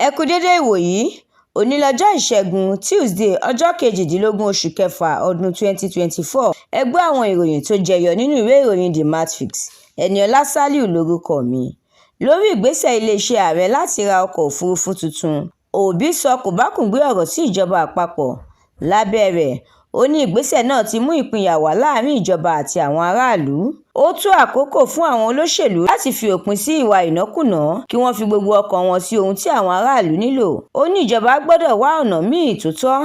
Ẹ kú dédé ìwòyí, òní lọ́jọ́ Ìṣẹ́gun Tuesday ọjọ́ 18 oṣù kẹfà ọdún 2024. Ẹ gbọ́ àwọn ìròyìn tó jẹyọ nínú ìwé ìròyìn The Matrix. Ẹniọlá Sàlíù lórúkọ mi. Lórí ìgbésẹ̀ iléeṣẹ́ ààrẹ láti ra ọkọ̀ òfurufú tuntun, Obi sọ kòbákùngbé ọ̀rọ̀ sí ìjọba àpapọ̀. Lábẹ́ rẹ̀, ó ní ìgbésẹ̀ náà ti mú ìpínyà wá láàrin ìjọba àti àwọn aráàlú. Ó tó àkókò fún àwọn olóṣèlú láti fi òpin sí ìwà ìnákúnàá kí wọ́n fi gbogbo ọkàn wọn sí ohun tí àwọn aráàlú nílò. Ó ní ìjọba gbọ́dọ̀ wá ọ̀nà míì tó tọ́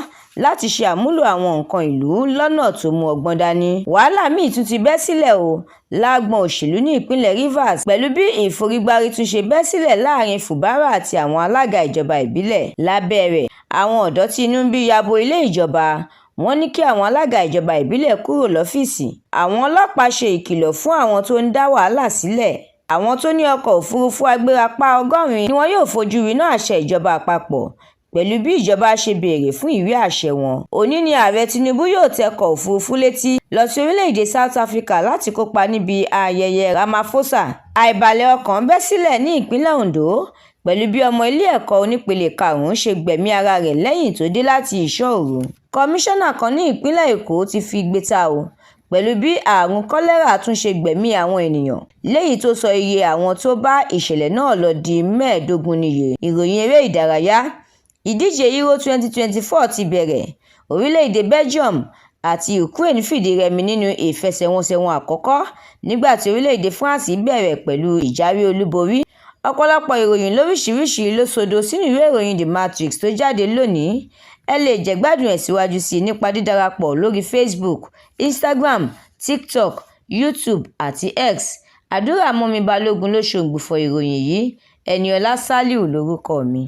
láti ṣe àmúlò àwọn nǹkan ìlú lọ́nà tó mú ọgbọ́n dání. Wàhálà míì tún ti bẹ́ sílẹ̀ lágbọn òṣèlú ní ìpínlẹ̀ Rivers pẹ̀lú bí ìforígbárí tún ṣe bẹ́ sílẹ̀ láàrin Fubara àti àwọn alága ìjọba ìbílẹ̀. Lábẹ́ rẹ̀, àwọn ọ̀dọ́ tí inú ń bí yabo ilé ìjọba. Wọ́n ní kí àwọn alága ìjọba ìbílẹ̀ kúrò lọ́fíìsì. Àwọn ọlọ́pàá ṣe ìkìlọ̀ fún àwọn tó ń dá wàhálà sílẹ̀. Àwọn tó ní ọkọ̀ òfurufú agbérapá 100 ni wọn yóò fojú winá àṣẹ ìjọba àpapọ̀ pẹ̀lú bí ìjọba ṣe béèrè fún ìwé àṣẹ wọn. Òní ni ààrẹ Tinubu yóò tẹkọ̀ òfurufú létí lọ sí orílẹ̀-èdè South Africa láti kópa níbi ayẹyẹ Ramaphosa. Àìbalẹ̀ ọkàn bẹ́ sílẹ̀ ní ìpínlẹ̀ Ondo pẹ̀lú bí ọmọ ilé ẹ̀kọ́ onípele 5 ṣe gbẹ̀mí ara rẹ̀ lẹ́yìn tó dé láti ìṣọ́ òru. Kọmíṣánná kan ní ìpínlẹ̀ Èkó ti fi igbe ta pẹ̀lú bí àrùn kọ́lẹ́rà tún ṣe gbẹ̀mí àwọn ènìyàn, léyìí tó sọ iye àwọn tó bá ìṣẹ̀lẹ̀ náà lọ di 15 níye. Ìròyìn eré ìdárayá. Ìdíje Euro 2024 ti bẹ̀rẹ̀. Orílẹ̀-èdè Belgium àti Ukraine fìdí rẹmi nínú ìfẹsẹ̀wọnsẹ̀ wọn àkọ́kọ́ nígbà tí orílẹ̀-èdè France bẹ̀rẹ̀ pẹ̀lú ìjáwé olúborí. Ọ̀pọ̀lọpọ̀ ìròyìn lóríṣiríṣi ló sodo sínú ìwé ìròyìn The Matrix tó jáde lónìí. Ẹ lè jẹ̀gbádùn ẹ̀ síwájú sí i nípa dídarapọ̀ lórí Facebook, Instagram, TikTok, YouTube àti X. Àdúràmọ́mi Balógun ló ṣòǹgbùfọ̀ ìròyìn yìí. Ẹniọlá Sàlíù lórúkọ mi.